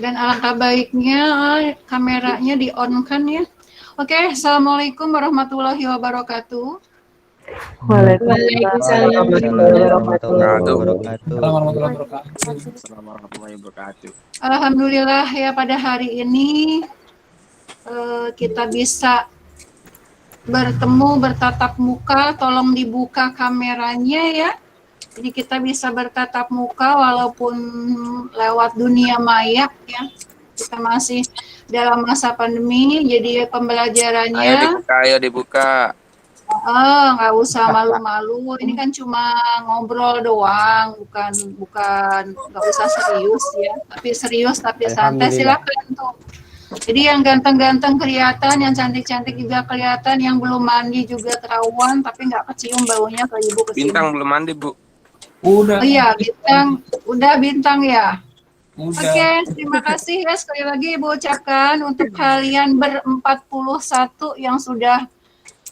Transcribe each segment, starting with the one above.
Dan alangkah baiknya kameranya di-on-kan ya. Oke, Assalamualaikum warahmatullahi wabarakatuh. Waalaikumsalam warahmatullahi wabarakatuh. Warahmatullahi wabarakatuh. Alhamdulillah ya pada hari ini kita bisa bertemu bertatap muka. Tolong dibuka kameranya ya. Jadi kita bisa bertatap muka walaupun lewat dunia maya ya. Kita masih dalam masa pandemi, jadi pembelajarannya Ayo dibuka. nggak usah malu-malu. Ini kan cuma ngobrol doang, bukan nggak usah serius ya. Tapi serius tapi santai, silakan tuh. Jadi yang ganteng-ganteng kelihatan, yang cantik-cantik juga kelihatan, yang belum mandi juga ketahuan, tapi nggak kecium baunya ke ibu kesini. Bintang belum mandi, Bu. Udah. Oh iya, bintang. Udah bintang ya. Oke, terima kasih ya sekali lagi Ibu ucapkan untuk kalian ber-41 yang sudah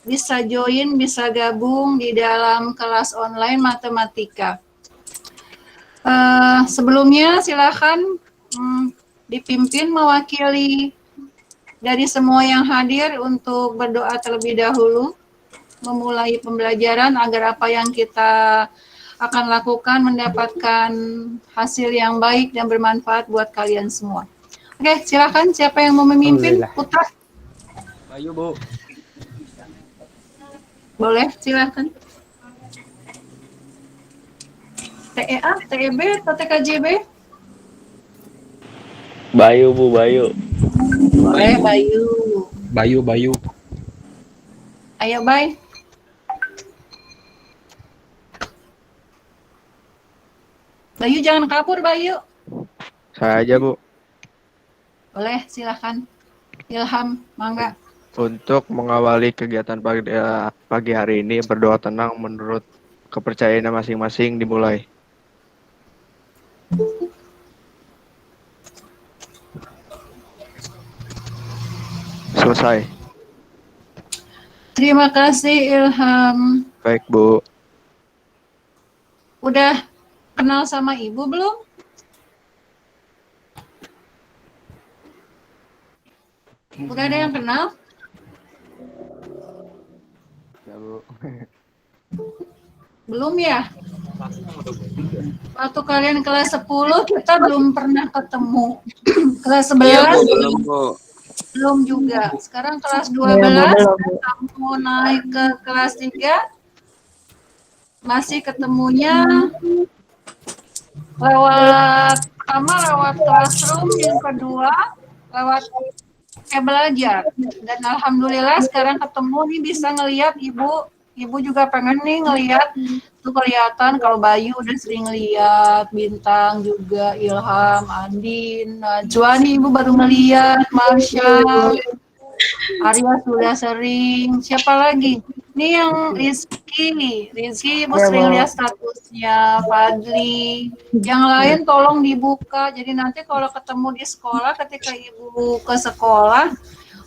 bisa join, bisa gabung di dalam kelas online matematika. Sebelumnya silakan dipimpin mewakili dari semua yang hadir untuk berdoa terlebih dahulu, memulai pembelajaran agar apa yang kita akan lakukan mendapatkan hasil yang baik dan bermanfaat buat kalian semua. Oke, silakan siapa yang mau memimpin? Putra. Ayo, Bu. Boleh, silakan. TEA, TEB, atau TKJB? Bayu, Bu, Bayu. Boleh, Bayu. Bayu. Ayo, Bay. Bayu jangan kabur, Bayu. Saya aja, Bu. Boleh, silakan. Ilham, mangga. Untuk mengawali kegiatan pagi hari ini, berdoa tenang menurut kepercayaan masing-masing dimulai. Selesai. Terima kasih, Ilham. Baik, Bu. Udah kenal sama Ibu belum? Udah ada yang kenal? Ya, Bu. Belum ya? Waktu kalian kelas 10 kita belum pernah ketemu. Kelas 11 Iya, Bu, belum, Bu. belum juga. Sekarang kelas 12 kamu naik ke kelas 3 masih ketemunya lewat classroom, yang kedua lewat belajar. Dan alhamdulillah sekarang ketemu nih, bisa ngelihat Ibu juga pengen nih ngelihat tuh, kelihatan kalau Bayu udah sering lihat, Bintang juga, Ilham, Andin, Najwa nih Ibu baru ngelihat, Marsha, Arya sudah sering, siapa lagi? Ini yang Rizky Ibu sering lihat statusnya, Fadli. Yang lain tolong dibuka, jadi nanti kalau ketemu di sekolah, ketika Ibu ke sekolah,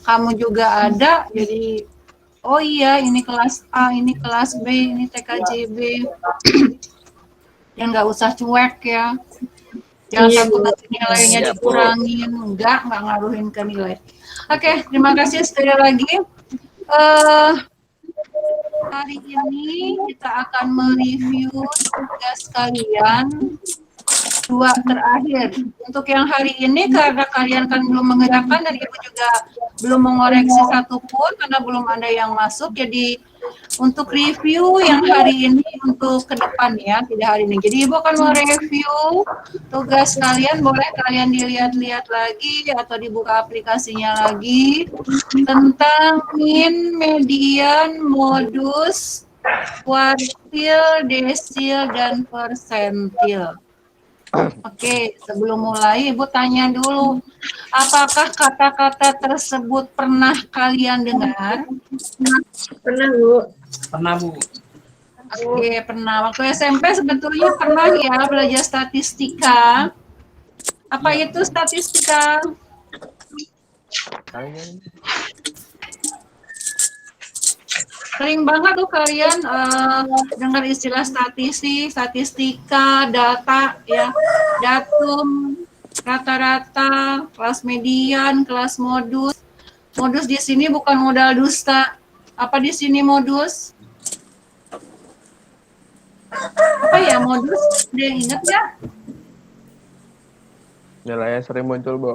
kamu juga ada, jadi oh iya, ini kelas A, ini kelas B, ini TKJB. Yang nggak usah cuek ya. Jangan takut nanti nilainya dikurangin. Enggak ngaruhin ke nilai. Oke, terima kasih sekali lagi. Hari ini kita akan mereview tugas kalian 2 terakhir. Untuk yang hari ini karena kalian kan belum mengerjakan dan Ibu juga belum mengoreksi satupun karena belum ada yang masuk. Jadi untuk review yang hari ini untuk ke depan ya, tidak hari ini. Jadi Ibu akan mereview tugas kalian, boleh kalian dilihat-lihat lagi atau dibuka aplikasinya lagi tentang min, median, modus, kuartil, desil, dan persentil. Oke, sebelum mulai Ibu tanya dulu, apakah kata-kata tersebut pernah kalian dengar? Pernah, Bu. Pernah, Bu. Oke, pernah. Waktu SMP sebetulnya pernah ya belajar statistika. Apa itu statistika? Sering banget tuh kalian dengar istilah statistika, data, ya, datum, rata-rata, kelas median, kelas modus. Modus di sini bukan modal dusta. Apa di sini modus? Apa ya modus? Ada yang ingat nggak? Nilainya sering muncul, Bu.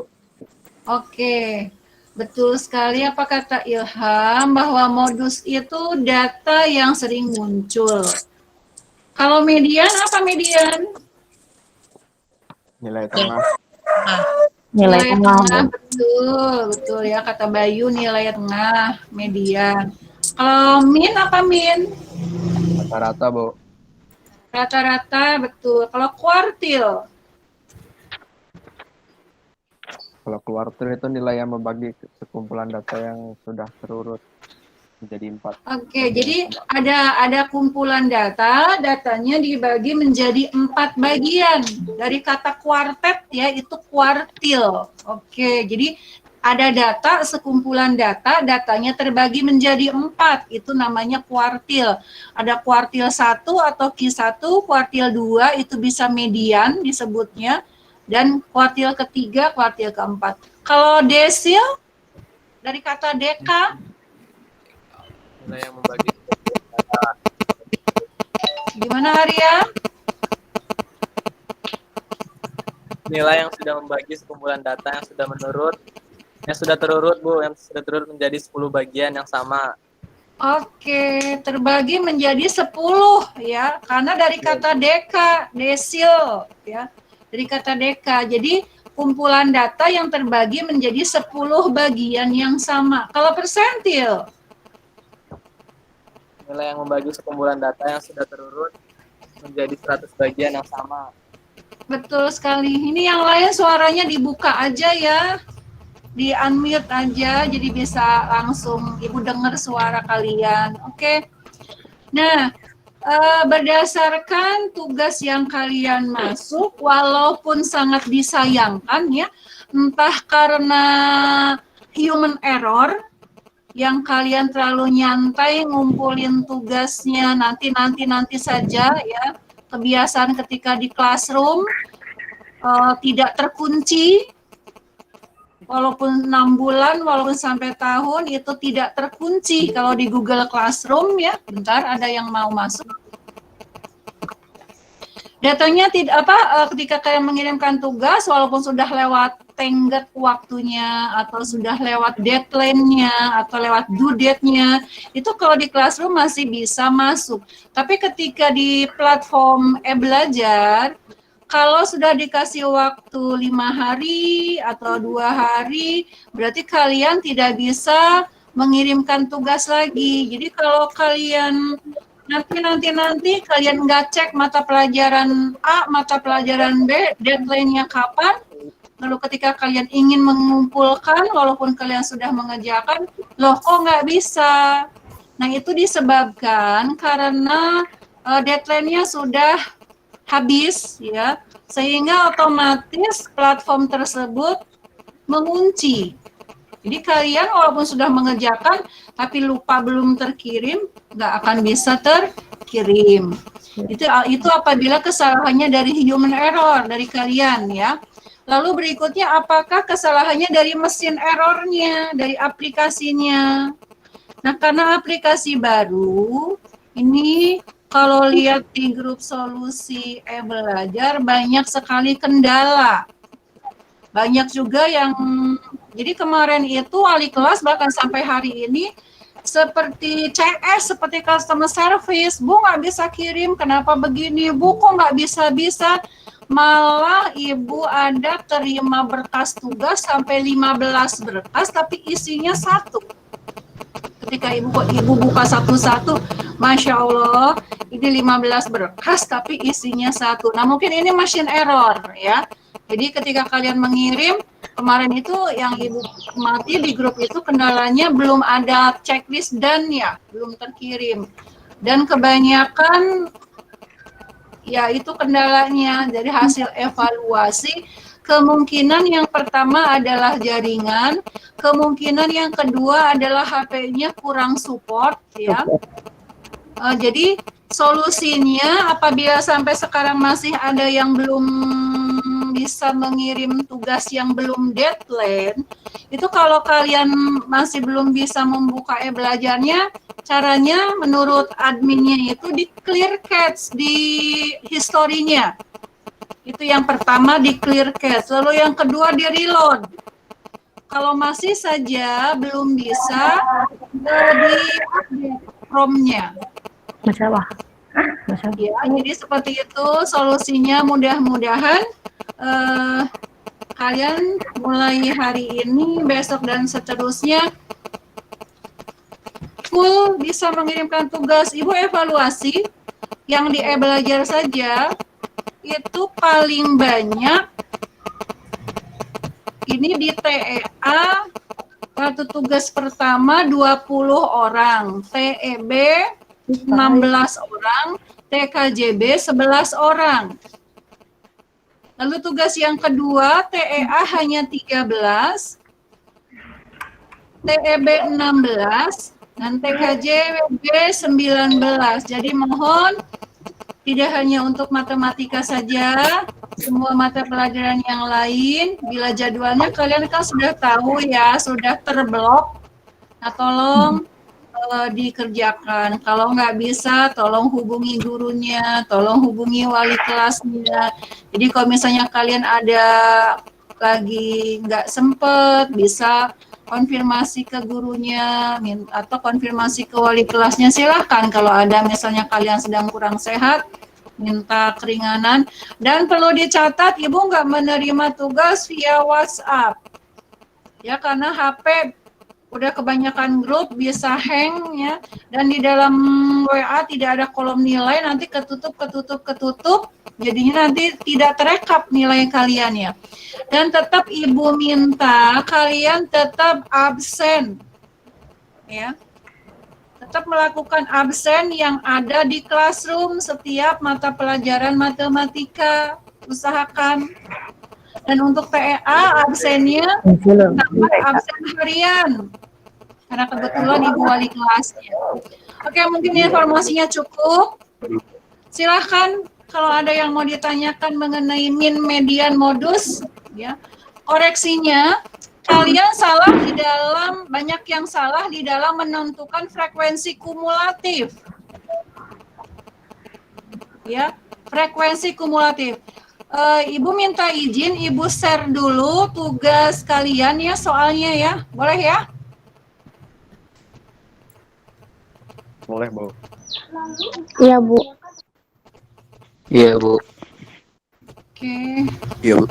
Oke, betul sekali apa kata Ilham bahwa modus itu data yang sering muncul. Kalau median apa median? Nilai tengah. Nilai tengah, Bu. Betul ya kata Bayu nilai tengah, median. Kalau min apa min? Rata-rata, Bu. Rata-rata betul. Kalau kuartil? Kalau kuartil itu nilai yang membagi sekumpulan data yang sudah terurut menjadi 4. Oke, jadi ada kumpulan data, datanya dibagi menjadi 4 bagian. Dari kata kuartet ya, itu kuartil. Oke, jadi ada data, sekumpulan data, datanya terbagi menjadi 4. Itu namanya kuartil. Ada kuartil 1 atau Q1, kuartil 2 itu bisa median disebutnya, dan kuartil ketiga, kuartil keempat. Kalau desil, dari kata deka, Nilai yang membagi gimana Arya? nilai yang sudah membagi sekumpulan data yang sudah terurut, Bu, yang sudah terurut menjadi 10 bagian yang sama. Oke, terbagi menjadi 10 ya, karena dari kata deka, desil ya. Dari kata deka. Jadi kumpulan data yang terbagi menjadi 10 bagian yang sama. Kalau persentil? Nilai yang membagi sekumpulan data yang sudah terurut menjadi 100 bagian yang sama. Betul sekali. Ini yang lain suaranya dibuka aja ya. Di unmute aja, jadi bisa langsung Ibu dengar suara kalian. Oke. Nah, berdasarkan tugas yang kalian masuk, walaupun sangat disayangkan ya, entah karena human error, yang kalian terlalu nyantai ngumpulin tugasnya nanti saja ya, kebiasaan ketika di classroom tidak terkunci, walaupun 6 bulan, walaupun sampai tahun itu tidak terkunci kalau di Google Classroom ya. Bentar, ada yang mau masuk. Datanya tidak ketika kalian mengirimkan tugas walaupun sudah lewat tenggat waktunya atau sudah lewat deadline-nya atau lewat due date-nya, itu kalau di Classroom masih bisa masuk. Tapi ketika di platform e-belajar, kalau sudah dikasih waktu 5 hari atau 2 hari, berarti kalian tidak bisa mengirimkan tugas lagi. Jadi kalau kalian nanti kalian nggak cek mata pelajaran A, mata pelajaran B, deadline-nya kapan, lalu ketika kalian ingin mengumpulkan, walaupun kalian sudah mengerjakan, loh kok nggak bisa? Nah itu disebabkan karena deadline-nya sudah habis ya, sehingga otomatis platform tersebut mengunci. Jadi kalian walaupun sudah mengerjakan tapi lupa belum terkirim, nggak akan bisa terkirim. Itu apabila kesalahannya dari human error dari kalian ya. Lalu berikutnya apakah kesalahannya dari mesin errornya, dari aplikasinya. Nah karena aplikasi baru, ini kalau lihat di grup solusi e-belajar banyak sekali kendala. Banyak juga yang, jadi kemarin itu wali kelas bahkan sampai hari ini seperti CS, seperti customer service, Bu nggak bisa kirim, kenapa begini, Bu kok nggak bisa-bisa, malah Ibu ada terima berkas tugas sampai 15 berkas tapi isinya 1. Ketika Ibu buka satu-satu, Masya Allah, ini 15 berkas tapi isinya 1. Nah mungkin ini machine error ya. Jadi ketika kalian mengirim, kemarin itu yang Ibu mati di grup itu kendalanya belum ada checklist dan ya, belum terkirim. Dan kebanyakan ya itu kendalanya dari hasil evaluasi. Kemungkinan yang pertama adalah jaringan, kemungkinan yang kedua adalah HP-nya kurang support ya. Jadi solusinya apabila sampai sekarang masih ada yang belum bisa mengirim tugas yang belum deadline, itu kalau kalian masih belum bisa membuka e-belajarnya, caranya menurut adminnya itu di clear cache di historinya. Itu yang pertama, di clear cache. Lalu yang kedua di reload. Kalau masih saja belum bisa, di update ROM-nya. Masalah. Ya, jadi seperti itu solusinya. Mudah-mudahan kalian mulai hari ini, besok dan seterusnya full bisa mengirimkan tugas. Ibu evaluasi yang di e-belajar saja itu paling banyak ini di TEA waktu tugas pertama 20 orang, TEB 16 orang, TKJB 11 orang. Lalu tugas yang kedua, TEA hanya 13, TEB 16, dan TKJB 19. Jadi mohon tidak hanya untuk matematika saja, semua mata pelajaran yang lain, bila jadwalnya kalian kan sudah tahu ya, sudah terblok, nah tolong dikerjakan. Kalau nggak bisa, tolong hubungi gurunya, tolong hubungi wali kelasnya. Jadi kalau misalnya kalian ada lagi nggak sempet, bisa konfirmasi ke gurunya atau konfirmasi ke wali kelasnya, silahkan. Kalau ada misalnya kalian sedang kurang sehat, minta keringanan. Dan perlu dicatat, Ibu nggak menerima tugas via WhatsApp. Ya, karena HP udah kebanyakan grup bisa hang ya, dan di dalam WA tidak ada kolom nilai, nanti ketutup, jadinya nanti tidak terekap nilai kalian ya. Dan tetap Ibu minta kalian tetap absen ya, tetap melakukan absen yang ada di classroom setiap mata pelajaran matematika, usahakan. Dan untuk TEA absennya tambah absen harian, karena kebetulan Ibu wali kelasnya. Oke, mungkin informasinya cukup. Silahkan kalau ada yang mau ditanyakan mengenai min, median, modus, ya. Koreksinya, kalian salah di dalam, banyak yang salah di dalam menentukan frekuensi kumulatif. Ya, frekuensi kumulatif. Ibu minta izin, Ibu share dulu tugas kalian ya, soalnya ya. Boleh ya? Boleh, Bu. Iya, Bu. Iya, Bu. Oke. Iya, Bu.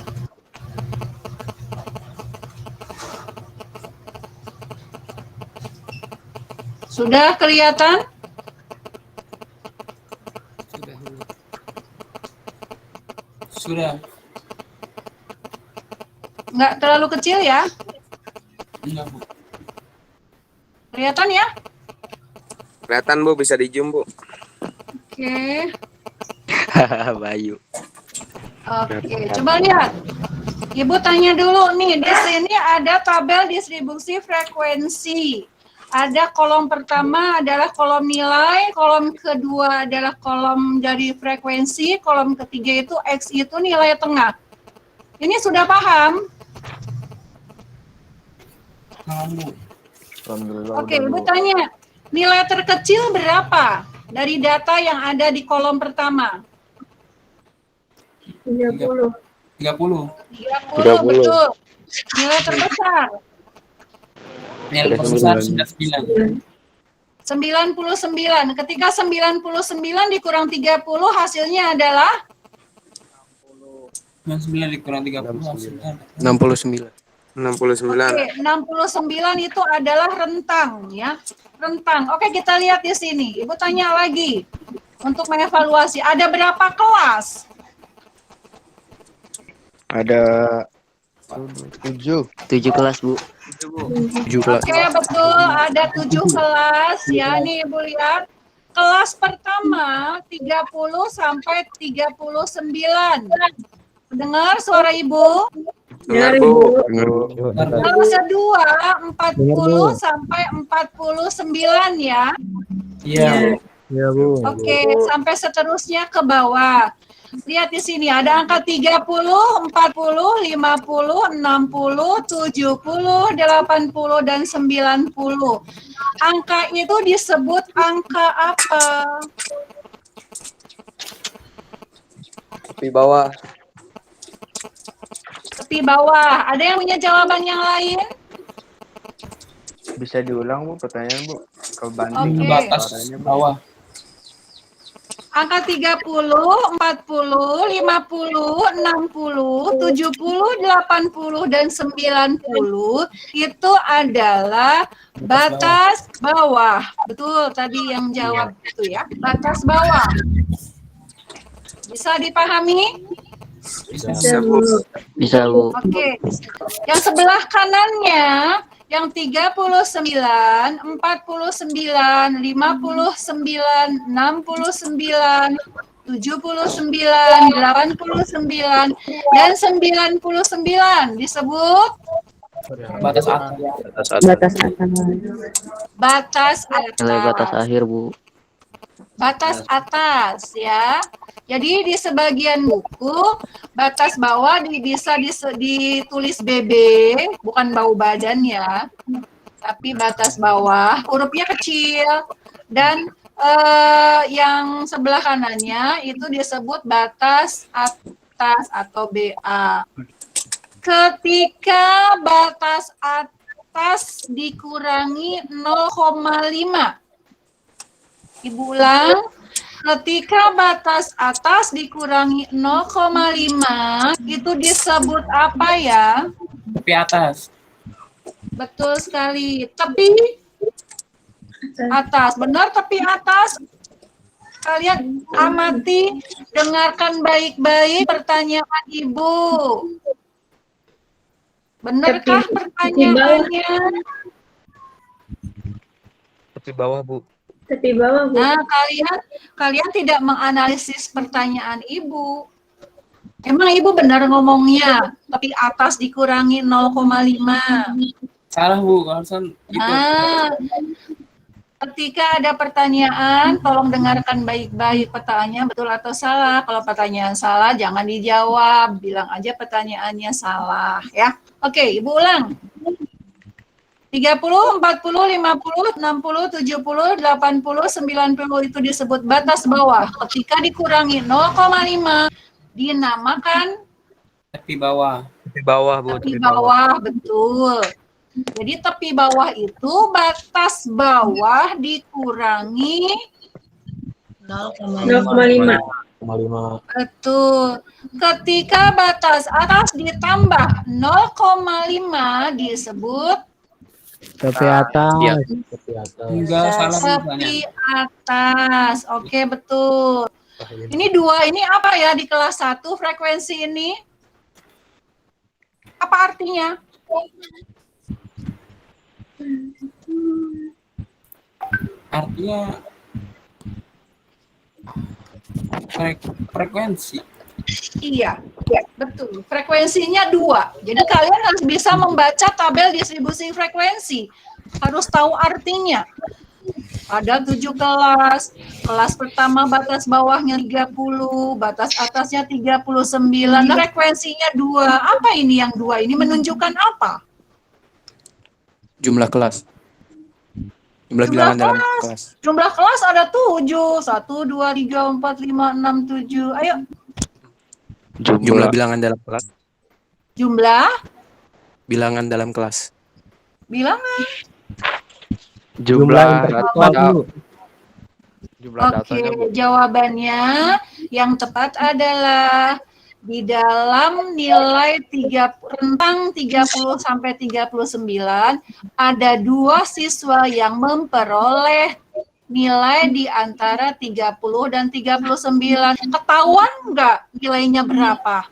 Sudah kelihatan? Sudah. Nggak terlalu kecil ya? Enggak, Bu. Kelihatan ya? Kelihatan, Bu, bisa di zoom, Bu. Oke. Bayu. Oke, coba lihat. Ibu tanya dulu nih, di sini ada tabel distribusi frekuensi. Ada kolom pertama adalah kolom nilai, kolom kedua adalah kolom dari frekuensi, kolom ketiga itu X itu nilai tengah. Ini sudah paham? Bu. Alhamdulillah. Oke, Ibu tanya, nilai terkecil berapa dari data yang ada di kolom pertama? 30. 30. 30, betul. Nilai terbesar? Nilai terbesar 99. 99. Ketika 99 dikurang 30 hasilnya adalah 99 dikurang 30 hasilnya 69. 69. Oke, 69 itu adalah rentang ya. Rentang. Oke, kita lihat di sini. Ibu tanya lagi untuk mengevaluasi ada berapa kelas? Ada 7. 7 kelas, Bu. 7 kelas. Oke, betul, ada 7 kelas ya. Nih Ibu lihat. Kelas pertama 30 sampai 39. Dengar suara Ibu? Dengar, Bu. Kelas kedua 40 sampai 49 ya. Iya. Iya, Bu. Oke, sampai seterusnya ke bawah. Lihat di sini ada angka 30, 40, 50, 60, 70, 80, dan 90. Angka itu disebut angka apa? Tepi bawah. Tepi bawah. Ada yang punya jawaban yang lain? Bisa diulang, Bu, pertanyaan, Bu? Kebanding Oke. Batas suaranya, Bu. bawah. Angka 30, 40, 50, 60, 70, 80, dan 90 itu adalah batas bawah. Betul, tadi yang jawab itu ya. Batas bawah. Bisa dipahami? Bisa, Bu. Bisa, Bu. Oke. Yang sebelah kanannya yang 39, 49, 59, 69, 79, 89, dan 99 disebut Batas atas. Batas atas. batas Nilai batas atas. akhir, Bu. Batas atas ya. Jadi di sebagian buku batas bawah bisa ditulis BB, bukan bau badan ya, tapi batas bawah, hurufnya kecil, dan yang sebelah kanannya itu disebut batas atas atau BA. Ketika batas atas dikurangi 0,5. Ibu ulang, ketika batas atas dikurangi 0,5 itu disebut apa ya? Tepi atas. Betul sekali. Tepi atas. Benar, tepi atas. Kalian amati, dengarkan baik-baik pertanyaan Ibu. Benarkah pertanyaannya? Tepi bawah, Bu. Tepi bawah, Bu. Nah, kalian tidak menganalisis pertanyaan Ibu. Emang Ibu benar ngomongnya, tapi atas dikurangi 0,5. Salah, Bu. Harusnya gitu. Nah, ketika ada pertanyaan, tolong dengarkan baik-baik pertanyaannya betul atau salah. Kalau pertanyaan salah, jangan dijawab. Bilang aja pertanyaannya salah, ya. Oke, Ibu ulang. 30, 40, 50, 60, 70, 80, 90 itu disebut batas bawah. Ketika dikurangi 0,5 dinamakan Tepi bawah. Tepi bawah, Bu. tepi bawah, betul. Jadi tepi bawah itu batas bawah dikurangi 0,5. 5. betul. Ketika batas atas ditambah 0,5 disebut Tepi atas. Iya. Enggak, salah, Bu. tepi atas. Oke, betul. Ini dua, ini apa ya di kelas 1 frekuensi ini? Apa artinya? Artinya frekuensi. Iya, betul. Frekuensinya 2. Jadi kalian harus bisa membaca tabel distribusi frekuensi. Harus tahu artinya. Ada 7 kelas. Kelas pertama batas bawahnya 30, batas atasnya 39. Frekuensinya 2. Apa ini yang 2? Ini menunjukkan apa? Jumlah kelas. Jumlah bilangan dalam kelas. Jumlah kelas ada 7. 1, 2, 3, 4, 5, 6, 7. Ayo. Jumlah bilangan dalam kelas. Jumlah Bilangan dalam kelas. bilangan. Jumlah intelektual, data. Bu. Jumlah datanya, Bu. Oke, jawabannya yang tepat adalah di dalam nilai rentang 30 sampai 39 ada 2 siswa yang memperoleh nilai di antara 30 dan 39. Ketahuan nggak nilainya berapa?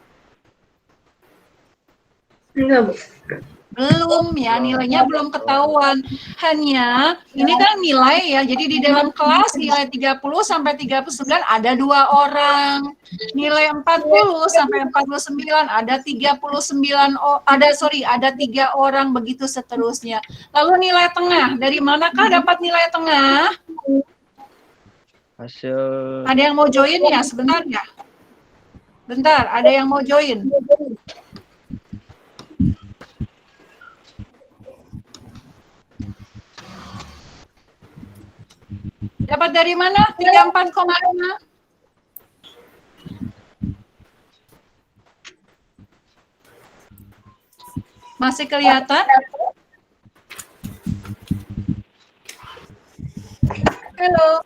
Enggak, Bu. Belum ya, nilainya belum ketahuan. Hanya, ini kan nilai ya, jadi di dalam kelas nilai 30 sampai 39 ada 2 orang. Nilai 40 sampai 49 ada 39, ada 3 orang, begitu seterusnya. Lalu nilai tengah, dari manakah dapat nilai tengah? Hasil Ada yang mau join ya? Sebentar ya. Bentar, ada yang mau join. Dapat dari mana? 34,5. Masih kelihatan? Halo.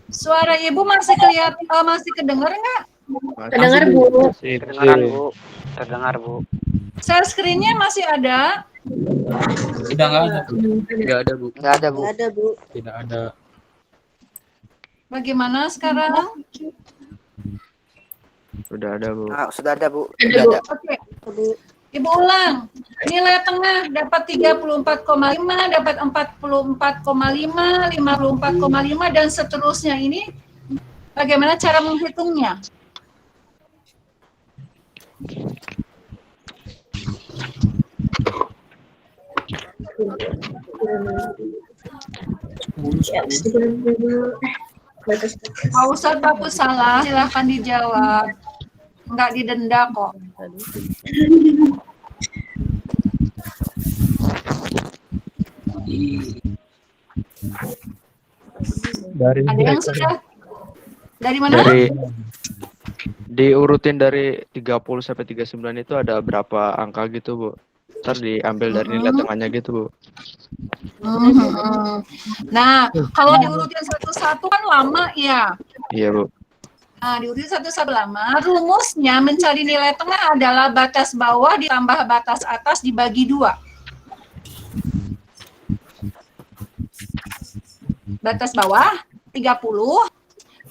Suara ibu masih kelihatan, masih kedengar nggak? Kedengar, Bu. kedengaran Bu. Terdengar, Bu. Share screen-nya masih ada? Sudah nggak ada. Nggak ada, Bu. Nggak ada, Bu. Ada, Bu. Tidak ada. Bagaimana sekarang? Sudah ada Bu. Ah, sudah ada, Bu. Ada, Sudah Bu. ada. Oke. Ibu ulang. Nilai tengah dapat 34,5, dapat 44,5, 54,5 dan seterusnya. Ini bagaimana cara menghitungnya? Ya, sedikit dulu. Batas. Pak Ustadz takut salah, silahkan dijawab. Nggak didenda kok. Dari Ada yang sudah? Dari mana? Dari diurutin dari 30 sampai 39 itu ada berapa angka gitu, Bu? Ntar diambil dari nilai tengahnya gitu, Bu. Nah, kalau diurutin satu-satu kan lama ya. Iya, Bu. Nah, diurutin satu-satu lama. Rumusnya mencari nilai tengah adalah batas bawah ditambah batas atas dibagi 2. Batas bawah 30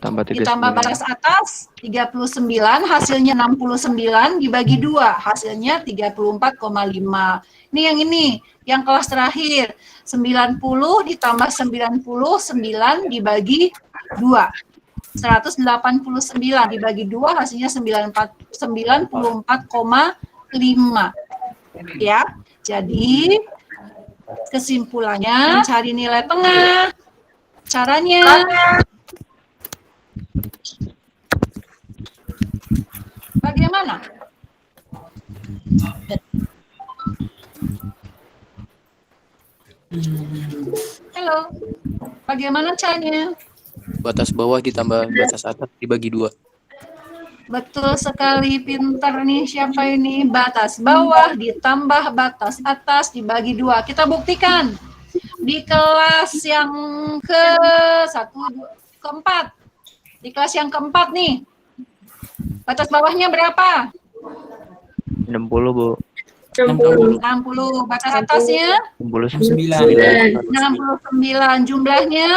Tambah 39. ditambah batas atas 39, hasilnya 69 dibagi 2, hasilnya 34,5. Ini yang yang kelas terakhir. 90 ditambah 99 dibagi 2. 189 dibagi 2 hasilnya 94,5. Ya. Jadi kesimpulannya cari nilai tengah. Caranya bagaimana? Halo. Bagaimana caranya? Batas bawah ditambah batas atas dibagi 2. Betul sekali, pintar nih. Siapa ini? Batas bawah ditambah batas atas dibagi 2. Kita buktikan. Di kelas yang keempat. Di kelas yang keempat nih. Batas bawahnya berapa? 60, Bu. 60. 60. Batas atasnya? 69. 69. Jumlahnya?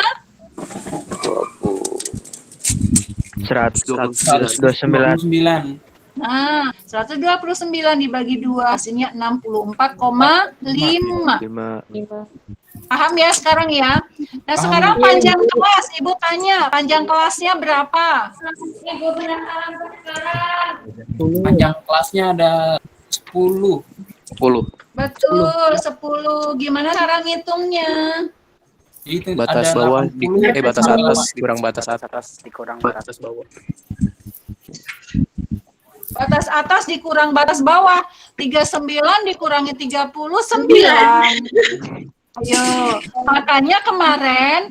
129. Nah, 129 dibagi 2, hasilnya 64,5. 5. Paham ya sekarang ya? Nah, sekarang panjang kelas. Ibu tanya, panjang kelasnya berapa? Panjang kelasnya ada 10. 10. Betul, 10. Gimana cara ngitungnya? Itu Batas ada bawah 80. batas atas dikurang batas atas Dikurang batas bawah. Batas atas dikurang batas bawah. 39 dikurangi 39. Ayo, makanya kemarin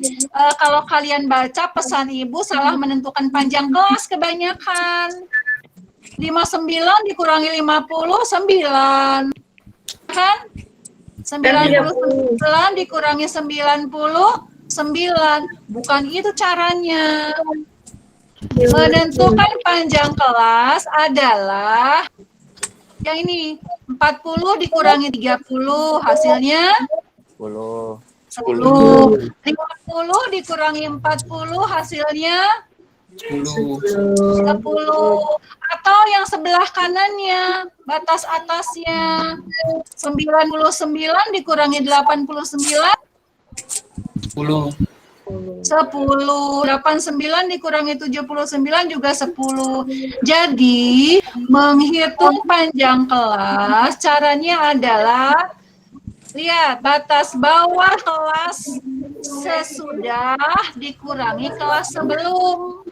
kalau kalian baca pesan ibu salah menentukan panjang kelas kebanyakan. 59 dikurangi 59. Kan? 99 dikurangi 99. Bukan itu caranya. Menentukan panjang kelas adalah yang ini. 40 dikurangi 30 hasilnya 10. 10. 50 dikurangi 40 hasilnya 10. Atau yang sebelah kanannya, batas atasnya 99 dikurangi 89 10. 10. 89 dikurangi 79 juga 10. Jadi, menghitung panjang kelas caranya adalah Lihat, batas bawah kelas sesudah dikurangi kelas sebelum.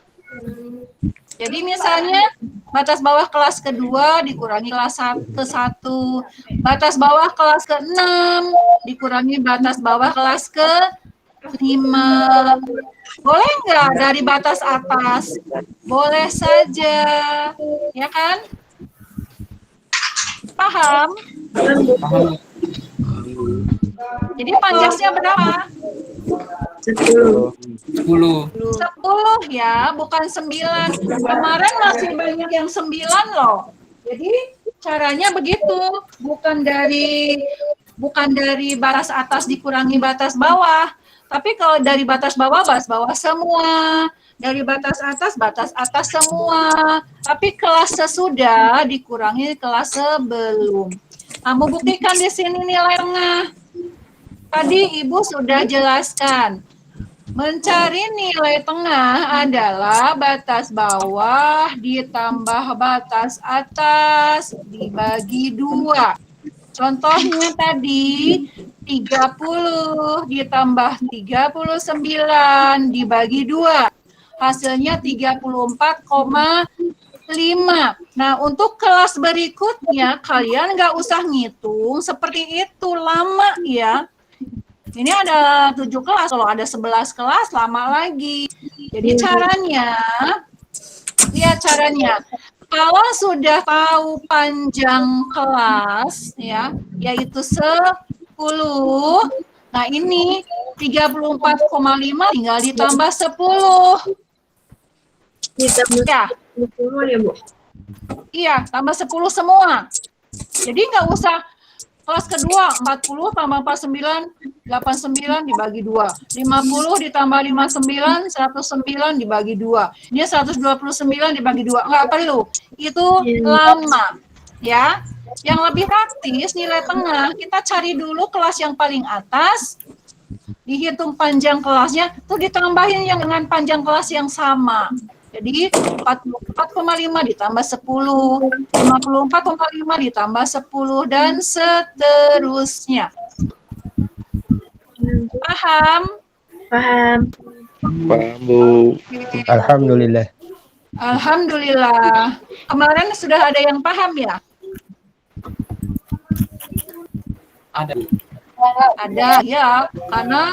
Jadi misalnya batas bawah kelas kedua dikurangi kelas ke-1, batas bawah kelas ke-6 dikurangi batas bawah kelas ke-5. Boleh nggak dari batas atas? Boleh saja, ya kan? Paham? Paham. Jadi panjangnya berapa? 10. 10. 10 ya, bukan 9. Kemarin masih banyak yang 9 loh. Jadi caranya begitu, bukan dari batas atas dikurangi batas bawah. Tapi kalau dari batas bawah semua. Dari batas atas semua. Tapi kelas sesudah dikurangi kelas sebelum. Kamu buktikan di sini nilai tengah. Tadi Ibu sudah jelaskan. Mencari nilai tengah adalah batas bawah ditambah batas atas dibagi 2. Contohnya tadi 30 ditambah 39 dibagi 2. Hasilnya 34,5. Nah, untuk kelas berikutnya kalian nggak usah ngitung seperti itu, lama ya. Ini ada 7 kelas, kalau ada 11 kelas lama lagi. Jadi caranya, lihat caranya. Kalau sudah tahu panjang kelas, ya, yaitu 10, nah ini 34,5 tinggal ditambah 10. Ditambah Ya, 10 ya, Bu? iya, tambah 10 semua. Jadi nggak usah kelas kedua 40 tambah 49, 89 dibagi 2. 50 ditambah 59, 109 dibagi 2. Ini 129 dibagi 2. Nggak perlu. Itu lama. Ya. Yang lebih praktis nilai tengah, kita cari dulu kelas yang paling atas, dihitung panjang kelasnya, tuh ditambahin yang dengan panjang kelas yang sama. Jadi 44,5 ditambah 10, 54,5 ditambah 10, dan seterusnya. Paham? Paham. Paham, Bu. Alhamdulillah. Alhamdulillah. Kemarin sudah ada yang paham ya? Ada. Ada ya, karena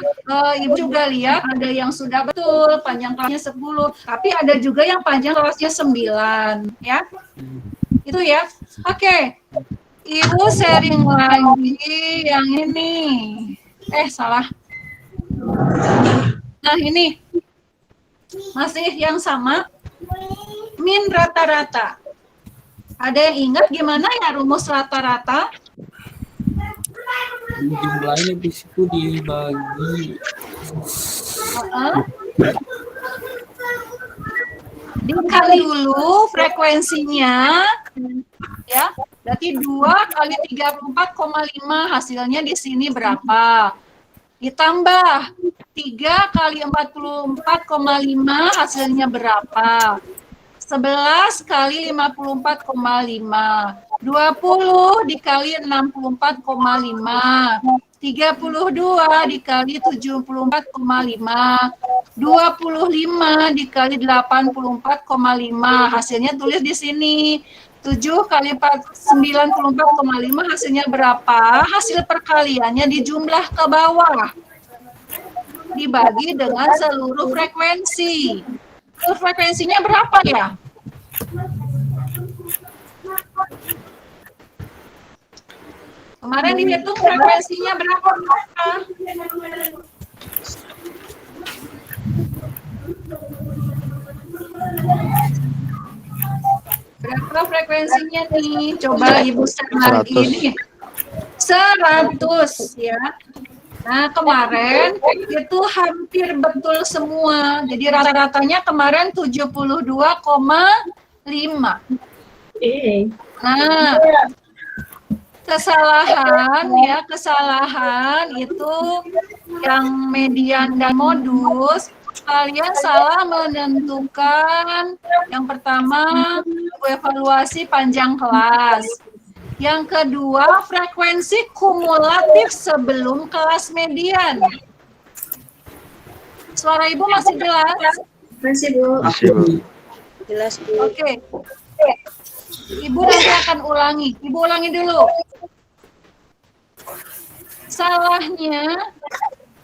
Ibu juga lihat ada yang sudah betul panjang kelasnya 10, tapi ada juga yang panjang kelasnya 9 ya. Itu ya. Oke. Ibu sharing lagi yang ini. Salah. Nah, ini masih yang sama. Min rata-rata. Ada yang ingat gimana ya rumus rata-rata? Jumlahnya di situ dibagi. Dikali dulu frekuensinya, ya, berarti 2 kali 34,5 hasilnya di sini berapa? Ditambah 3 kali 44,5 hasilnya berapa? 11 kali 54,5. 20 dikali 64,5. 32 dikali 74,5. 25 dikali 84,5. Hasilnya tulis di sini. 7 kali 94,5 hasilnya berapa? Hasil perkaliannya dijumlah ke bawah. Dibagi dengan seluruh frekuensi. Seluruh frekuensinya berapa ya? Kemarin dihitung frekuensinya berapa? Berapa frekuensinya nih? Coba Ibu share lagi nih. 100 ya. Nah, kemarin itu hampir betul semua. Jadi rata-ratanya kemarin 72,5. Nah, kesalahan itu yang median dan modus, kalian salah menentukan yang pertama evaluasi panjang kelas. Yang kedua, frekuensi kumulatif sebelum kelas median. Suara Ibu masih jelas? Masih, Bu. Masih, Bu. Jelas, Bu. Oke. Ibu nanti akan ulangi. Ibu ulangi dulu. Salahnya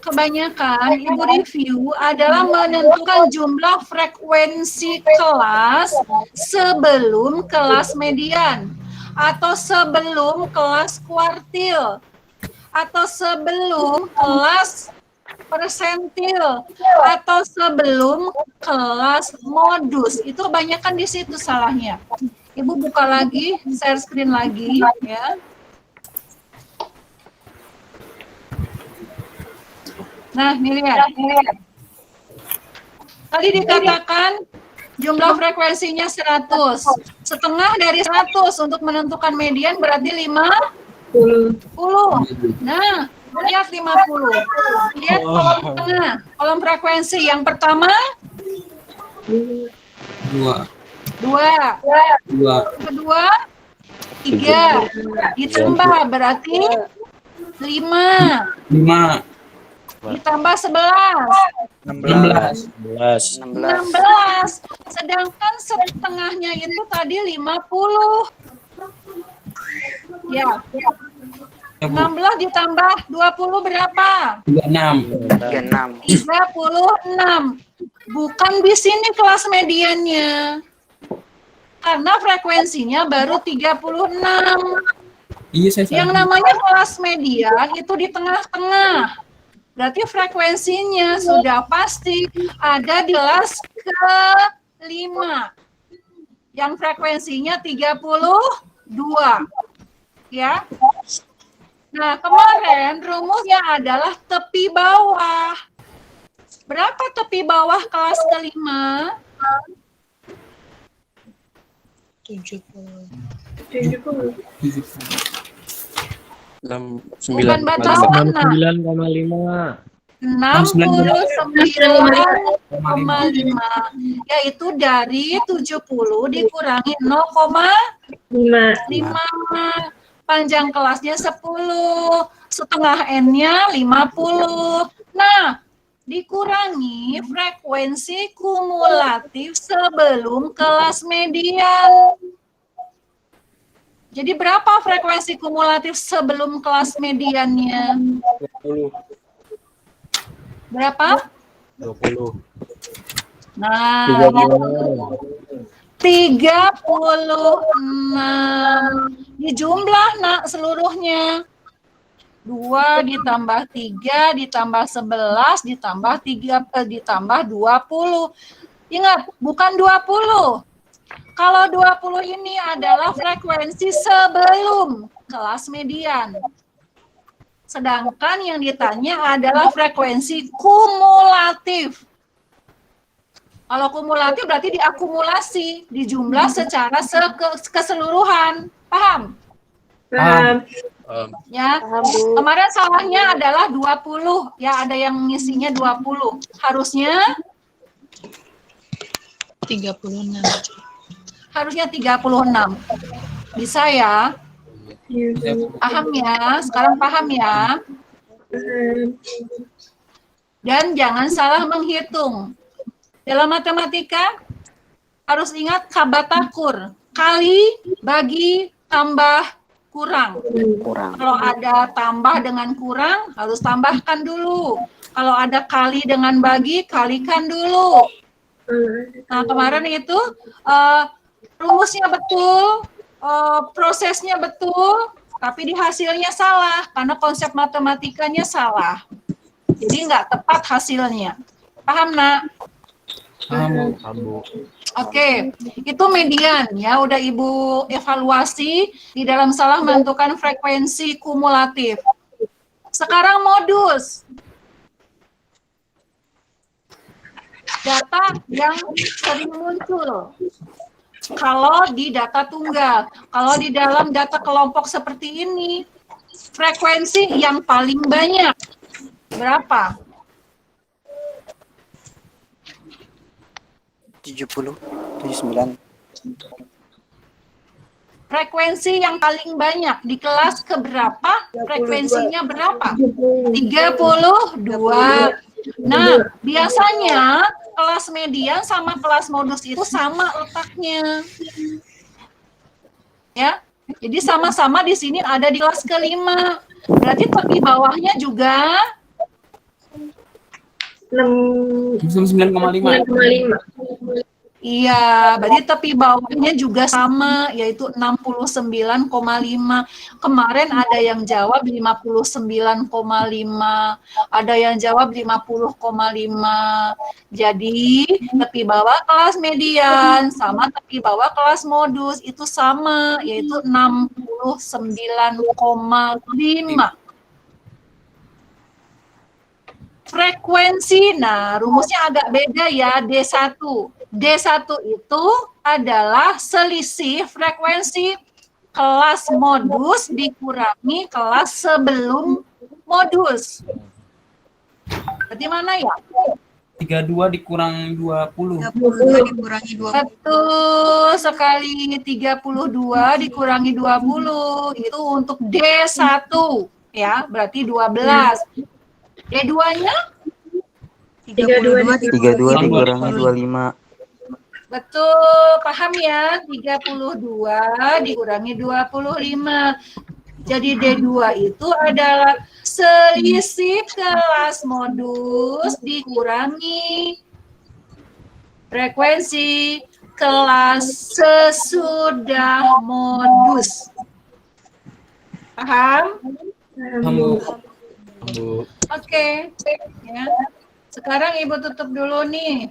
kebanyakan Ibu review adalah menentukan jumlah frekuensi kelas sebelum kelas median atau sebelum kelas kuartil atau sebelum kelas persentil atau sebelum kelas modus. Itu kebanyakan di situ salahnya. Ibu buka lagi, share screen lagi ya. Nah, ini lihat. Tadi dikatakan jumlah frekuensinya 100. Setengah dari 100 untuk menentukan median berarti 50. Nah, lihat 50. Lihat kolom tengah, kolom frekuensi. Yang pertama 2. 2. 2. Kedua 3. Ditambah berarti 5. 5. Ditambah 11. 16. 16. Sedangkan setengahnya itu tadi 50. Ya. 16 ditambah 20 berapa? 36. 36. Bukan di sini kelas mediannya. Karena frekuensinya baru 36. Iya, saya Yang salah. namanya kelas median itu di tengah-tengah. Berarti frekuensinya sudah pasti ada di kelas ke-5. Yang frekuensinya 32. Ya. Nah, kemarin rumusnya adalah tepi bawah. Berapa tepi bawah kelas ke-5? 70. 69,5. Bukan batas mana? 69,5. 69,5, yaitu dari 70 dikurangi 0,5. 5. Panjang kelasnya 10, setengah N-nya 50. Nah, dikurangi frekuensi kumulatif sebelum kelas median. Jadi berapa frekuensi kumulatif sebelum kelas mediannya? 20. Berapa? 20. Nah, 36. Di jumlah nak seluruhnya. 2 ditambah 3 ditambah 11 ditambah 3 ditambah 20. Ingat, bukan 20. Kalau 20 ini adalah frekuensi sebelum kelas median. Sedangkan yang ditanya adalah frekuensi kumulatif. Kalau kumulatif berarti diakumulasi, dijumlah secara keseluruhan. Paham? Paham. Ya. Kemarin salahnya adalah 20. Ya, ada yang ngisinya 20. Harusnya 36. Harusnya 36. Bisa ya? Paham ya? Sekarang paham ya? Dan jangan salah menghitung. Dalam matematika harus ingat kabatakur. Kali, bagi, tambah, kurang. Kalau ada tambah dengan kurang, harus tambahkan dulu. Kalau ada kali dengan bagi, kalikan dulu. Nah, kemarin itu rumusnya betul, prosesnya betul, tapi di hasilnya salah, karena konsep matematikanya salah. Jadi nggak tepat hasilnya. Paham, nak? Paham. Oke, itu median ya, udah Ibu evaluasi di dalam salah menentukan frekuensi kumulatif. Sekarang modus. Data yang sering muncul. Kalau di data tunggal, kalau di dalam data kelompok seperti ini, frekuensi yang paling banyak berapa? 70, 79. frekuensi yang paling banyak di kelas keberapa? Frekuensinya berapa? 32. Nah, biasanya kelas median sama kelas modus itu sama letaknya. Ya. Jadi sama-sama di sini ada di kelas kelima. Berarti tepi bawahnya juga 9,5. iya, berarti tepi bawahnya juga sama, yaitu 69,5. Kemarin ada yang jawab 59,5, ada yang jawab 50,5. Jadi, tepi bawah kelas median sama tepi bawah kelas modus itu sama, yaitu 69,5. Frekuensi, nah rumusnya agak beda ya, D1. D1 itu adalah selisih frekuensi kelas modus dikurangi kelas sebelum modus. Berarti mana ya? 32 dikurang 20. 30 dikurangi 20. Betul sekali, 32 dikurangi 20. Itu untuk D1 ya, berarti 12. D2-nya? 32 dikurangi 25. Betul, paham ya? 32 dikurangi 25. Jadi D2 itu adalah selisih kelas modus dikurangi frekuensi kelas sesudah modus. Paham? Oke. Ya. Sekarang Ibu tutup dulu nih.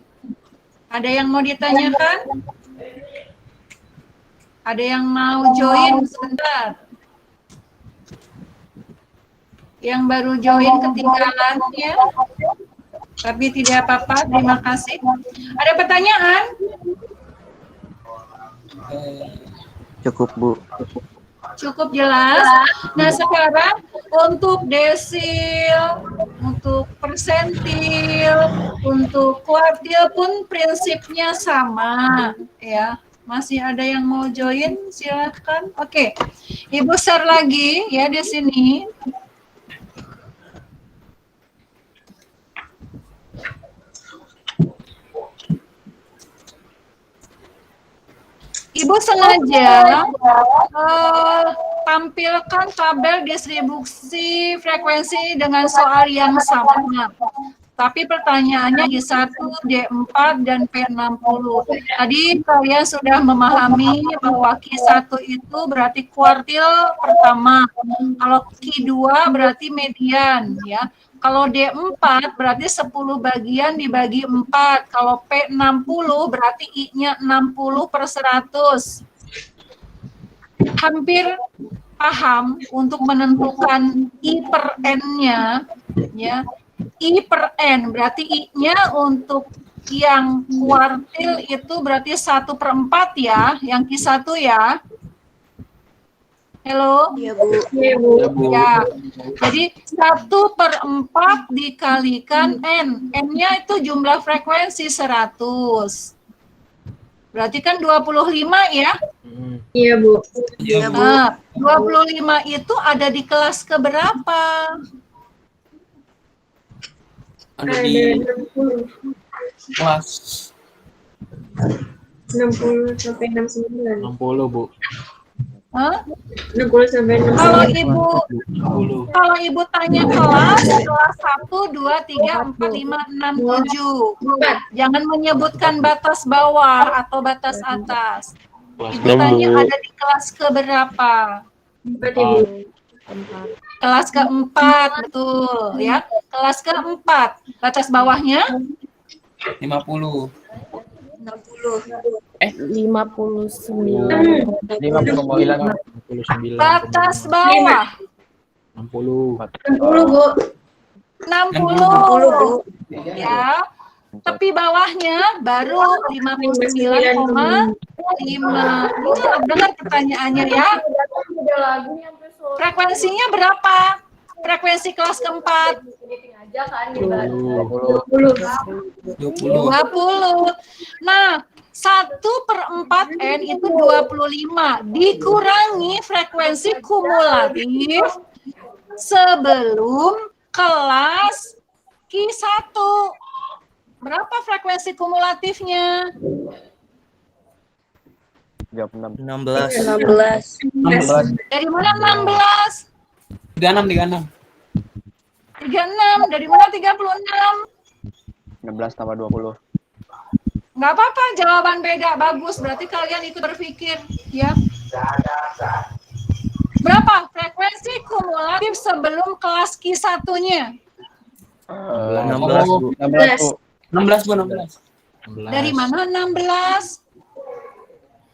Ada yang mau ditanyakan? Ada yang mau join sebentar? Yang baru join ketinggalan ya? Tapi tidak apa-apa, terima kasih. Ada pertanyaan? Cukup, Bu. Cukup jelas. Nah, sekarang untuk desil, untuk persentil, untuk kuartil pun prinsipnya sama, ya. Masih ada yang mau join? Silakan. Oke. Ibu share lagi ya di sini. Ibu sengaja tampilkan tabel distribusi frekuensi dengan soal yang sama. Tapi pertanyaannya D1, D4, dan P60. Tadi kalian sudah memahami bahwa Q1 itu berarti kuartil pertama. Kalau Q2 berarti median, ya. Kalau D4 berarti 10 bagian dibagi 4. Kalau P60 berarti I-nya 60/100. Hampir paham untuk menentukan I per N-nya, ya. I per N berarti I-nya untuk yang kuartil itu berarti 1/4 ya, yang Q1 ya. Halo? Iya, Bu. Ya, jadi 1/4 dikalikan N. N-nya itu jumlah frekuensi 100. Berarti kan 25 ya? Iya, Bu. Nah, 25 itu ada di kelas keberapa? Ada di kelas 60 sampai 69. 60, Bu. Hah? 60 sampai 69. Kalau ibu tanya kelas 1, 2, 3, 4, 5, 6, 7. Jangan menyebutkan batas bawah atau batas atas. Ibu tanya ada di kelas keberapa? 4, Ibu. Kelas keempat, betul ya. Kelas keempat, batas bawahnya 50. 59. batas bawah 60. 60, Bu. 60 ya. Tepi bawahnya baru 59,5. Dengar pertanyaannya ya. Frekuensinya berapa? Frekuensi kelas keempat 20. 20. Nah, 1/4 N itu 25 dikurangi frekuensi kumulatif sebelum kelas Q1. Berapa frekuensi kumulatifnya? 36. 16. 16. Dari mana 16? 36. 36. Dari mana 36? 16 tambah 20. Nggak apa-apa, jawaban beda. Bagus, berarti kalian ikut berpikir. Ya. Berapa frekuensi kumulatif sebelum kelas Q1-nya? 16, Bu. 16, Bu, 16. Dari mana 16?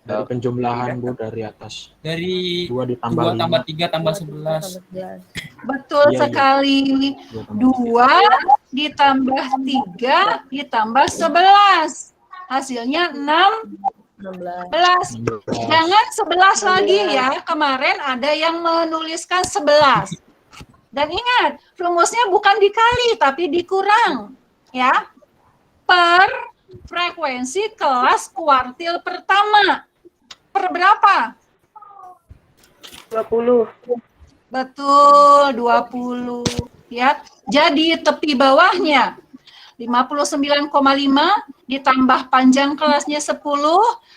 Dari penjumlahan, Bu, dari atas. Dari 2 ditambah 2 5. tambah 3 tambah 11. Betul Iya, sekali. 2 ditambah 3 ditambah 11. Hasilnya 16. Jangan 11 lagi ya. Kemarin ada yang menuliskan 11. Dan ingat, rumusnya bukan dikali tapi dikurang. Ya. Per frekuensi kelas kuartil pertama. Per berapa? 20. Betul, 20. Ya. Jadi tepi bawahnya 59,5 ditambah panjang kelasnya 10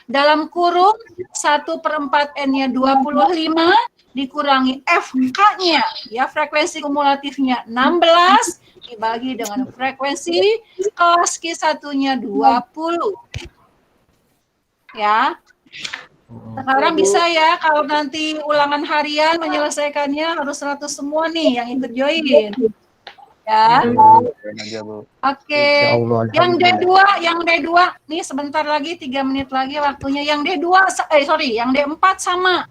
dalam kurung 1/4 N-nya 25 dikurangi FK-nya, ya frekuensi kumulatifnya 16 dibagi dengan frekuensi kelas Q1-nya 20. Ya. Sekarang bisa ya, kalau nanti ulangan harian menyelesaikannya harus 100 semua nih yang ikut join. Ya. Aja, Bu. Oke. Yang D2 nih sebentar lagi 3 menit lagi waktunya. Yang D2 yang D4 sama.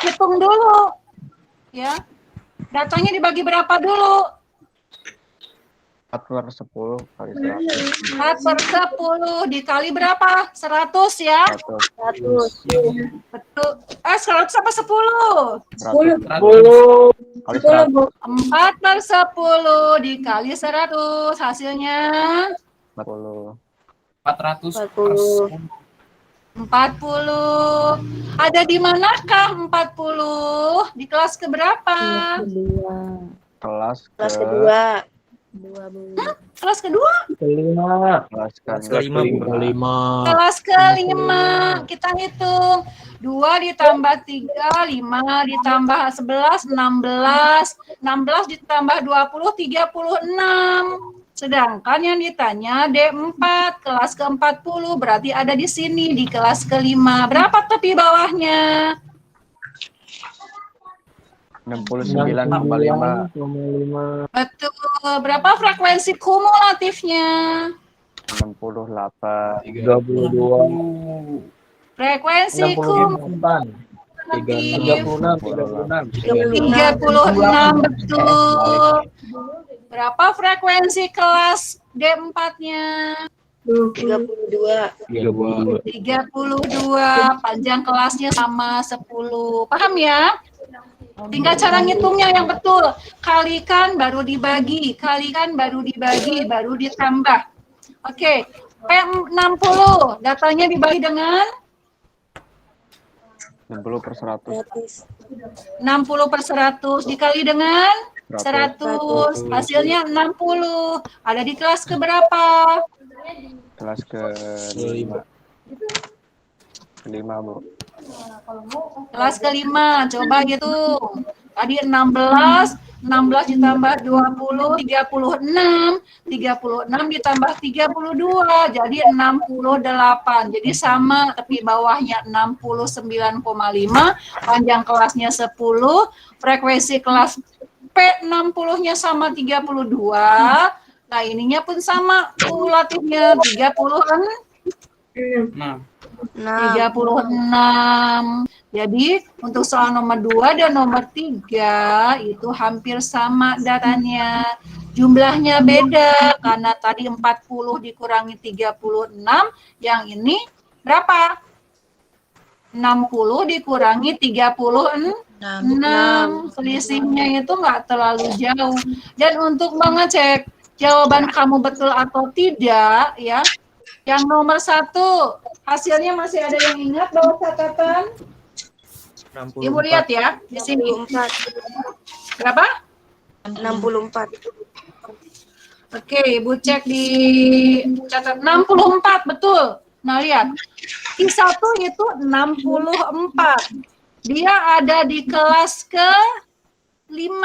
Hitung dulu. Ya. Datanya dibagi berapa dulu? 4/10 kali 100. 4/10 dikali berapa? 100 ya? 100. Betul. 100 apa 10? 10. 10 kali 100. 10, Bu. 4/10 dikali 100 hasilnya 40. 400 40. 40. Ada di manakah 40? Di kelas keberapa? Kelas Kelas kedua. Kelas kedua? kelas kelima, Bu. Kelas kelima. Kita hitung. 2 ditambah 3, 5 ditambah 11, 16. 16 ditambah 20, 36. Sedangkan yang ditanya D4, kelas ke-40. Berarti ada di sini, di kelas kelima. Berapa tepi bawahnya? 69,5. Betul. Berapa frekuensi kumulatifnya? 68. 32. Frekuensi kumulatif 36, betul. Berapa frekuensi kelas D4-nya? 32. 32. Panjang kelasnya sama 10. Paham ya? Tinggal cara ngitungnya yang betul. Kalikan baru dibagi, baru ditambah. Oke, P60 datanya dibagi dengan 60/100. 60/100 dikali dengan 100. Hasilnya 60. Ada di kelas keberapa? Kelas ke-5. Kelima, Bu. Kelas kelima. Coba gitu. Tadi 16 ditambah 20, 36. 36 ditambah 32, jadi 68. Jadi sama, tapi bawahnya 69,5, panjang kelasnya 10, frekuensi kelas P60-nya sama 32. Nah, ininya pun sama, kumulatifnya 36. Jadi untuk soal nomor 2 dan nomor 3 itu hampir sama datanya. Jumlahnya beda karena tadi 40 dikurangi 36, yang ini berapa? 60 dikurangi 36. Selisihnya itu nggak terlalu jauh. Dan untuk mengecek jawaban kamu betul atau tidak, ya, Yang nomor 1, hasilnya masih ada yang ingat bawa catatan? Ibu lihat ya di sini. 64. Berapa? 64. Oke, Ibu cek di catat 64, betul. Nah, lihat. I1 itu 64. Dia ada di kelas ke-5.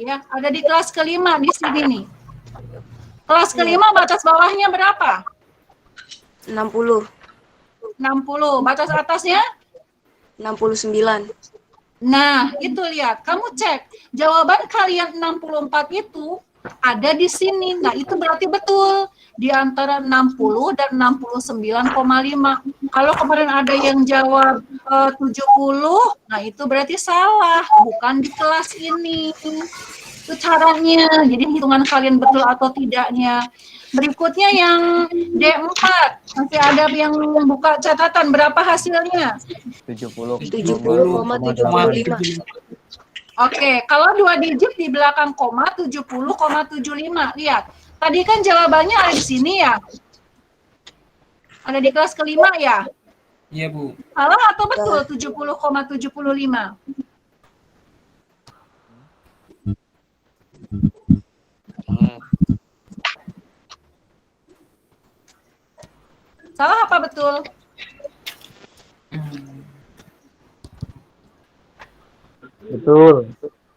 Ya, ada di kelas ke-5 di sini nih. Kelas ke-5 batas bawahnya berapa? 60. 60. Batas atasnya? 69. Nah, itu lihat. Kamu cek. Jawaban kalian 64 itu ada di sini. Nah, itu berarti betul. Di antara 60 dan 69,5. Kalau kemarin ada yang jawab 70, nah itu berarti salah. Bukan di kelas ini. Itu caranya. Jadi hitungan kalian betul atau tidaknya. Berikutnya yang D4. Masih ada yang buka catatan. Berapa hasilnya? 70,75. Oke, kalau 2 digit di belakang koma 70,75. Lihat, tadi kan jawabannya ada di sini ya. Ada di kelas ke-5 ya. Iya, Bu. Salah atau betul 70,75? Salah apa betul? Betul.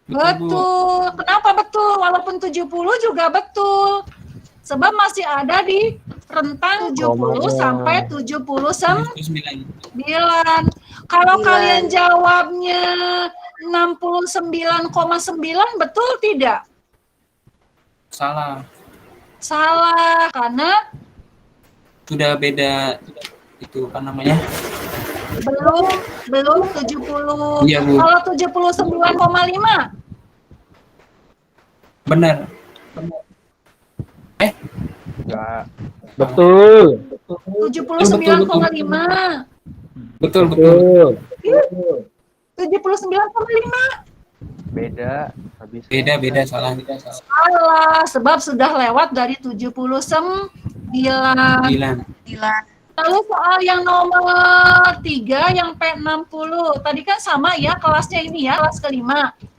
Betul. Kenapa betul? Walaupun 70 juga betul. Sebab masih ada di rentang 70 sampai 79. 9. Kalau 9. kalian jawabnya 69,9 betul tidak? Salah. Salah, karena Sudah beda itu apa namanya? belum 70. Iya, Bu. Kalau 79,5 Benar. Enggak. Betul. 79,5. Betul, betul. 79,5 Beda. Habis. Beda salah. salah, sebab sudah lewat dari 79. 9. Lalu soal yang nomor 3 yang P60. Tadi kan sama ya kelasnya ini ya, kelas ke-5.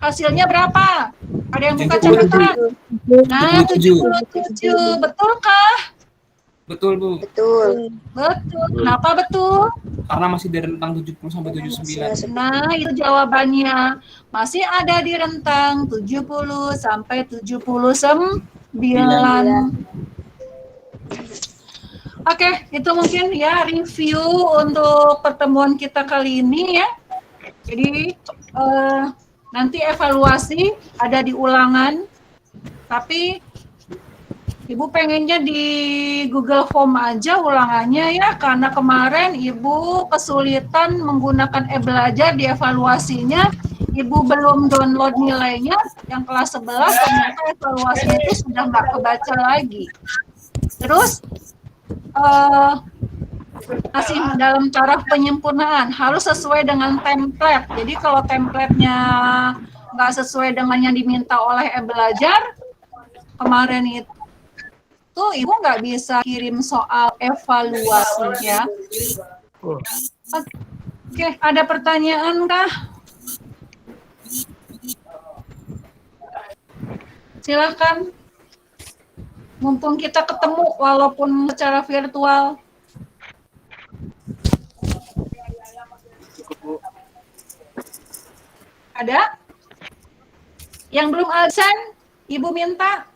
Hasilnya berapa? Ada yang buka 77. catatan? Nah, 77. Betulkah? Betul, Bu. Betul. Betul. Kenapa betul? Karena masih dari rentang 70 sampai 79. Nah, itu jawabannya. Masih ada di rentang 70 sampai 79. Oke, itu mungkin ya review untuk pertemuan kita kali ini ya. Jadi nanti evaluasi ada di ulangan, tapi Ibu pengennya di Google Form aja ulangannya ya, karena kemarin Ibu kesulitan menggunakan e-belajar di evaluasinya. Ibu belum download nilainya, yang kelas 11 ternyata evaluasinya itu sudah nggak kebaca lagi. Terus masih dalam taraf penyempurnaan, harus sesuai dengan template. Jadi kalau template-nya nggak sesuai dengan yang diminta oleh e-belajar, kemarin itu Ibu nggak bisa kirim soal evaluasinya. Oke, ada pertanyaan kah? Silakan. Mumpung kita ketemu walaupun secara virtual. Ada? Yang belum absen, Ibu minta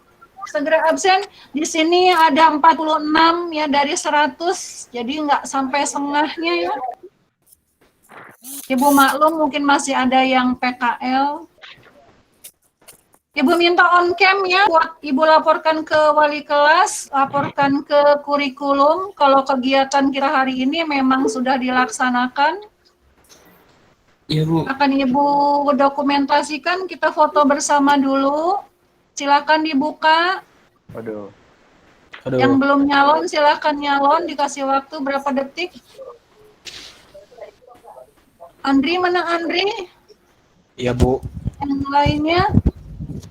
segera absen. Di sini ada 46 ya dari 100, jadi nggak sampai setengahnya ya. Ibu maklum mungkin masih ada yang PKL. Ibu minta on cam ya, buat Ibu laporkan ke wali kelas, laporkan ke kurikulum kalau kegiatan kita hari ini memang sudah dilaksanakan. Iya, Bu. Akan Ibu dokumentasikan, kita foto bersama dulu. Silakan dibuka. Waduh. Yang belum nyalon silakan nyalon, dikasih waktu berapa detik. Andri, mana Andri? Iya, Bu. Yang lainnya?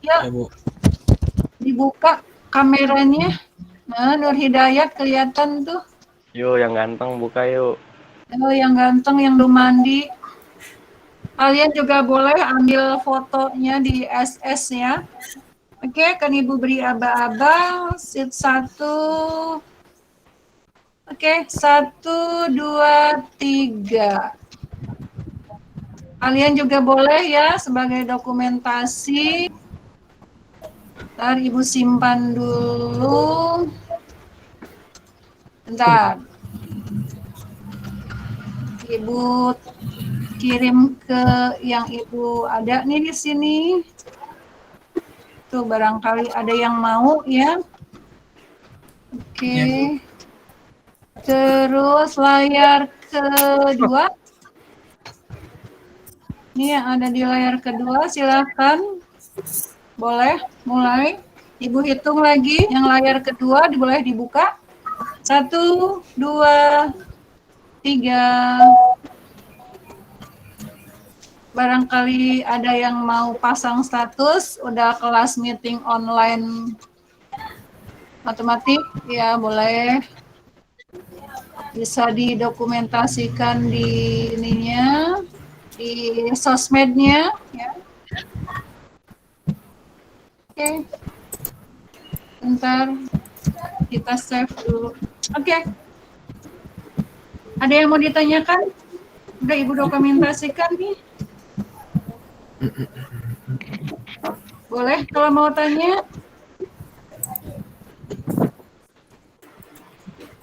Ya, Iya, Bu. dibuka kameranya. Nah, Nur Hidayat kelihatan tuh. Yuk, yang ganteng buka yuk. Oh, yang ganteng yang belum mandi. Kalian juga boleh ambil fotonya di SS ya. Oke, kan Ibu beri aba-aba. Sheet 1. Oke, 1, 2, 3. Kalian juga boleh ya sebagai dokumentasi. Ntar Ibu simpan dulu. Bentar. Ibu kirim ke yang Ibu ada nih di sini. Tuh barangkali ada yang mau ya. Oke. Terus layar kedua. Ini yang ada di layar kedua, silakan. Boleh mulai. Ibu hitung lagi yang layar kedua boleh dibuka. 1, 2, 3. Barangkali ada yang mau pasang status, udah kelas meeting online matematik, ya boleh. Bisa didokumentasikan di ininya, di sosmednya, ya. Oke. Bentar, kita save dulu. Oke. Ada yang mau ditanyakan? Udah Ibu dokumentasikan nih. Boleh kalau mau tanya.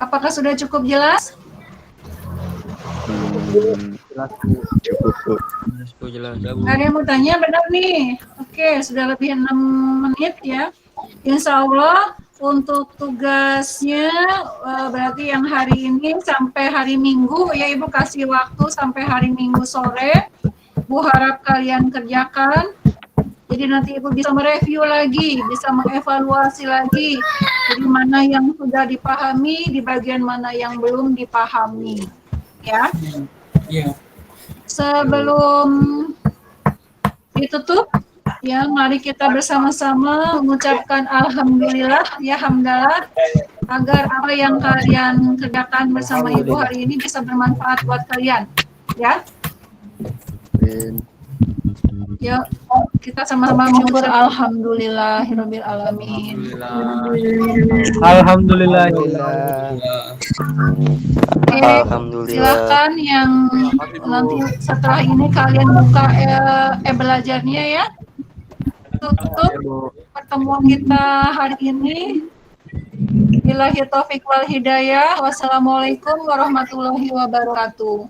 Apakah sudah cukup jelas? Cukup, Bu. Jelas. Ada yang mau tanya? Benar nih. Oke, sudah lebih 6 menit ya. Insya Allah untuk tugasnya berarti yang hari ini sampai hari Minggu ya, Ibu kasih waktu sampai hari Minggu sore. Bu harap kalian kerjakan. Jadi nanti Ibu bisa mereview lagi, bisa mengevaluasi lagi. Jadi mana yang sudah dipahami, di bagian mana yang belum dipahami. Ya. Iya. Sebelum ditutup, ya mari kita bersama-sama mengucapkan alhamdulillah, ya hamdalah, agar apa yang kalian kerjakan bersama Ibu hari ini bisa bermanfaat buat kalian. Ya. Yuk, kita sama-sama mengucur alhamdulillahirabbil alamin. Alhamdulillah. Oke, Alhamdulillah. silakan yang nanti setelah ini kalian buka belajarnya ya. Tutup pertemuan kita hari ini. Billahi taufiq wal hidayah. Wassalamualaikum warahmatullahi wabarakatuh.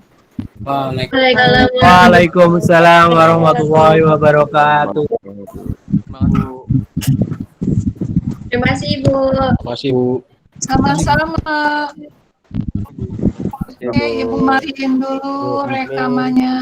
Waalaikumsalam warahmatullahi wabarakatuh. Terima kasih Ibu. Masih Bu. Sama-sama. Oke, Ibu matiin dulu rekamannya.